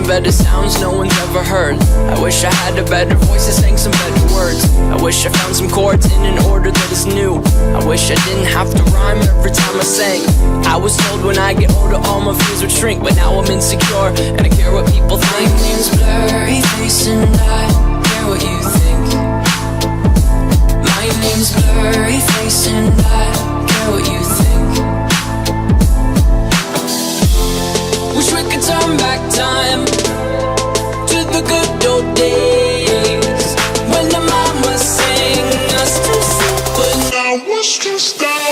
some better sounds no one's ever heard. I wish I had a better voice that sang some better words. I wish I found some chords in an order that is new. I wish I didn't have to rhyme every time I sang. I was told when I get older all my fears would shrink, but now I'm insecure and I care what people think. My name's Blurry Face and I care what you think. My name's Blurry Face and I care what you think. Wish we could turn back time to the good old days when the mama sang us to sleep, but now it's just that.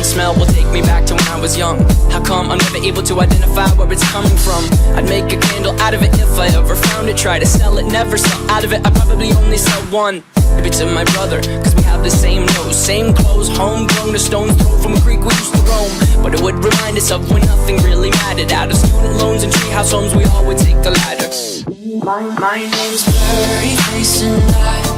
Smell will take me back to when I was young. How come I'm never able to identify where it's coming from? I'd make a candle out of it if I ever found it. Try to sell it, never sell out of it. I probably only sell one. Maybe to my brother, cause we have the same nose, same clothes, homegrown, a stone's throw from a creek we used to roam. But it would remind us of when nothing really mattered. Out of student loans and treehouse homes, we all would take the ladder. My name's Blurry Face and I